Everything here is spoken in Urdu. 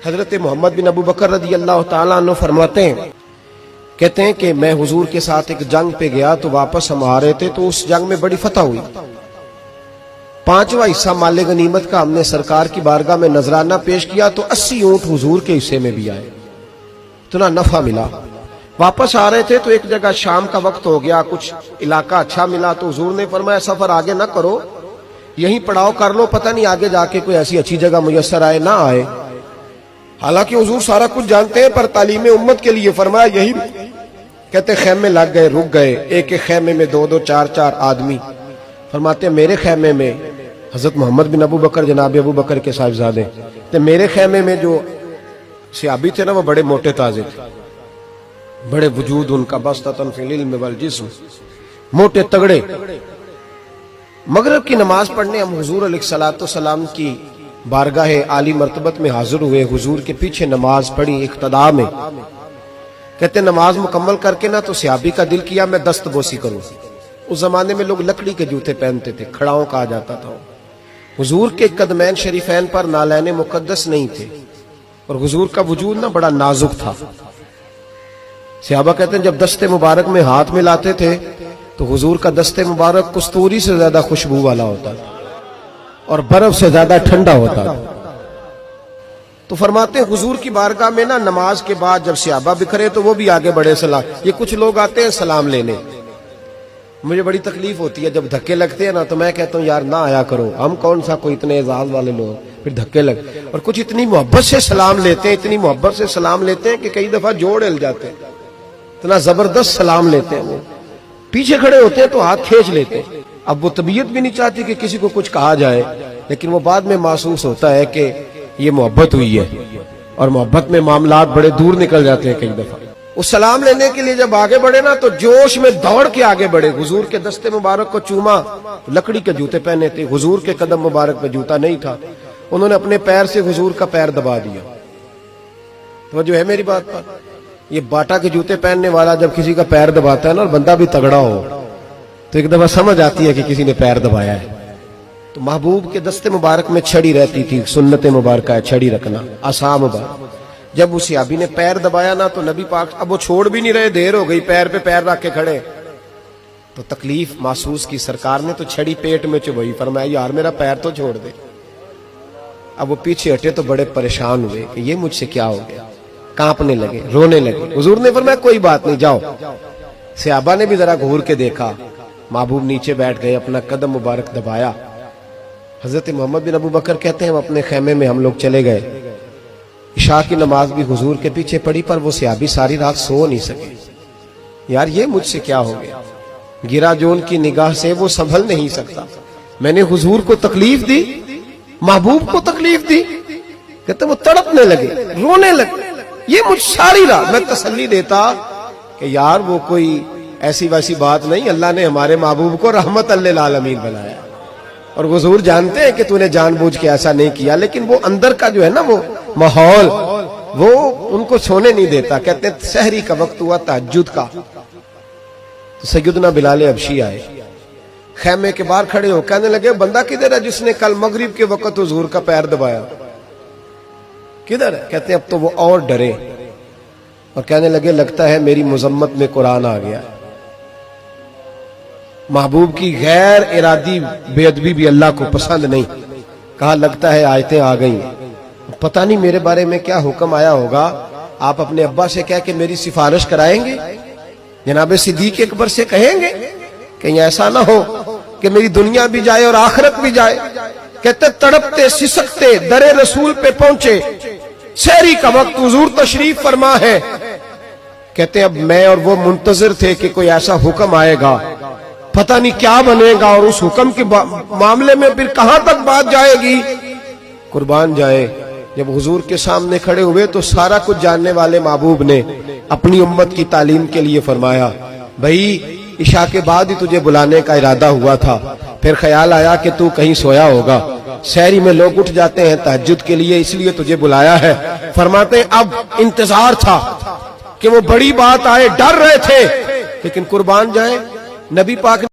حضرت محمد بن ابو بکر رضی اللہ تعالیٰ عنہ فرماتے ہیں، کہتے ہیں کہ میں حضور کے ساتھ ایک جنگ پہ گیا تو واپس ہم آ رہے تھے تو اس جنگ میں بڑی فتح ہوئی۔ 5واں حصہ مال غنیمت کا ہم نے سرکار کی بارگاہ میں نذرانہ پیش کیا تو 80 اونٹ حضور کے حصے میں بھی آئے، اتنا نفع ملا۔ واپس آ رہے تھے تو ایک جگہ شام کا وقت ہو گیا، کچھ علاقہ اچھا ملا تو حضور نے فرمایا سفر آگے نہ کرو، یہیں پڑاؤ کر لو، پتہ نہیں آگے جا کے کوئی ایسی اچھی جگہ میسر آئے نہ آئے۔ حالانکہ حضور سارا کچھ جانتے ہیں، پر تعلیم امت کے لیے فرمایا یہی۔ کہتے خیمے لگ گئے، رک گئے، ایک ایک خیمے میں 2-2 4-4 آدمی۔ فرماتے میرے خیمے میں حضرت محمد بن ابو بکر جناب ابو بکر کے صاحبزادے تو میرے خیمے میں جو صحابی تھے نا وہ بڑے موٹے تازے تھے، بڑے وجود ان کا بسطۃ فی العلم والجسم، موٹے تگڑے۔ مغرب کی نماز پڑھنے ہم حضور علیہ الصلوۃ والسلام کی بارگاہ عالی مرتبت میں حاضر ہوئے، حضور کے پیچھے نماز پڑھی اقتداء میں۔ کہتے نماز مکمل کر کے نا تو صحابی کا دل کیا میں دست بوسی کروں۔ اس زمانے میں لوگ لکڑی کے جوتے پہنتے تھے، کھڑاؤں کہا جاتا تھا۔ حضور کے قدمین شریفین پر نالین مقدس نہیں تھے اور حضور کا وجود نا بڑا نازک تھا۔ صحابہ کہتے ہیں جب دست مبارک میں ہاتھ ملاتے تھے تو حضور کا دست مبارک کستوری سے زیادہ خوشبو والا ہوتا تھا اور برف سے زیادہ ٹھنڈا ہوتا تھا۔ تو فرماتے ہیں حضور کی بارگاہ میں نا نماز کے بعد جب صحابہ بکھرے تو وہ بھی آگے بڑھے سلام۔ یہ کچھ لوگ آتے ہیں سلام لینے، مجھے بڑی تکلیف ہوتی ہے جب دھکے لگتے ہیں نا تو میں کہتا ہوں یار نہ آیا کرو، ہم کون سا کوئی اتنے اعزاز والے لوگ، پھر دھکے لگ۔ اور کچھ اتنی محبت سے سلام لیتے ہیں، اتنی محبت سے سلام لیتے ہیں کہ کئی دفعہ جوڑ ہل جاتے ہیں، اتنا زبردست سلام لیتے ہیں۔ وہ پیچھے کھڑے ہوتے ہیں تو ہاتھ کھینچ لیتے ہیں۔ اب وہ طبیعت بھی نہیں چاہتی کہ کسی کو کچھ کہا جائے، لیکن وہ بعد میں محسوس ہوتا ہے کہ یہ محبت ہوئی ہے، اور محبت میں معاملات بڑے دور نکل جاتے ہیں کئی دفعہ۔ اس سلام لینے کے لیے جب آگے بڑھے نا تو جوش میں دوڑ کے آگے بڑھے، حضور کے دستے مبارک کو چوما۔ لکڑی کے جوتے پہنے تھے، حضور کے قدم مبارک پہ جوتا نہیں تھا، انہوں نے اپنے پیر سے حضور کا پیر دبا دیا۔ تو جو ہے میری بات پر، یہ باٹا کے جوتے پہننے والا جب کسی کا پیر دباتا ہے نا اور بندہ بھی تگڑا ہو تو ایک دفعہ سمجھ آتی ہے کہ کسی نے پیر دبایا ہے۔ تو محبوب کے دستے مبارک میں چھڑی رہتی تھی، سنت مبارکہ ہے چھڑی رکھنا، عصا مبارک۔ جب اس صحابی نے پیر دبایا نا تو نبی پاک اب وہ چھوڑ بھی نہیں رہے، دیر ہو گئی، پیر پہ پیر رکھ کے کھڑے، تو تکلیف محسوس کی۔ سرکار نے تو چھڑی پیٹ میں چبھائی، فرمایا یار میرا پیر تو چھوڑ دے۔ اب وہ پیچھے ہٹے تو بڑے پریشان ہوئے کہ یہ مجھ سے کیا ہو گیا، کانپنے لگے، رونے لگے۔ حضور نے فرمایا کوئی بات نہیں، جاؤ۔ صحابہ نے بھی ذرا گھور کے دیکھا، محبوب نیچے بیٹھ گئے، اپنا قدم مبارک دبایا۔ حضرت محمد بن ابو بکر کہتے ہیں ہم اپنے خیمے میں ہم لوگ چلے گئے، عشاء کی نماز بھی حضور کے پیچھے پڑھی، پر وہ صحابی ساری رات سو نہیں سکے۔ یار یہ مجھ سے کیا ہو گیا، گرا جو ان کی نگاہ سے وہ سنبھل نہیں سکتا، میں نے حضور کو تکلیف دی، محبوب کو تکلیف دی۔ کہتے وہ تڑپنے لگے، رونے لگے۔ یہ مجھ ساری رات میں تسلی دیتا کہ یار وہ کوئی ایسی ویسی بات نہیں، اللہ نے ہمارے محبوب کو رحمت للعالمین بنایا، اور حضور جانتے ہیں کہ تو نے جان بوجھ کے ایسا نہیں کیا، لیکن وہ اندر کا جو ہے نا وہ ماحول وہ ان کو سونے نہیں دیتا۔ کہتے ہیں سحری کا وقت ہوا تہجد کا، تو سیدنا بلال حبشی آئے، خیمے کے باہر کھڑے ہو کہنے لگے بندہ کدھر ہے جس نے کل مغرب کے وقت حضور کا پیر دبایا، کدھر ہے؟ کہتے ہیں اب تو وہ اور ڈرے اور کہنے لگے لگتا ہے میری مذمت میں قرآن آ گیا۔ محبوب کی غیر ارادی بے ادبی بھی اللہ کو پسند نہیں، کہا لگتا ہے آیتیں آ گئیں، پتہ نہیں میرے بارے میں کیا حکم آیا ہوگا، آپ اپنے ابا سے کہہ کے میری سفارش کرائیں گے، جناب صدیق اکبر سے کہیں گے، کہیں ایسا نہ ہو کہ میری دنیا بھی جائے اور آخرت بھی جائے۔ کہتے تڑپتے سسکتے در رسول پہ پہنچے، سحری کا وقت حضور تشریف فرما ہے۔ کہتے اب میں اور وہ منتظر تھے کہ کوئی ایسا حکم آئے گا، پتہ نہیں کیا بنے گا، اور اس حکم کے معاملے میں پھر کہاں تک بات جائے گی۔ قربان جائے جب حضور کے سامنے کھڑے ہوئے تو سارا کچھ جاننے والے محبوب نے اپنی امت کی تعلیم کے لیے فرمایا بھائی عشاء کے بعد ہی تجھے بلانے کا ارادہ ہوا تھا، پھر خیال آیا کہ تو کہیں سویا ہوگا، سحری میں لوگ اٹھ جاتے ہیں تہجد کے لیے، اس لیے تجھے بلایا ہے۔ فرماتے ہیں اب انتظار تھا کہ وہ بڑی بات آئے، ڈر رہے تھے، لیکن قربان جائے نبی پاک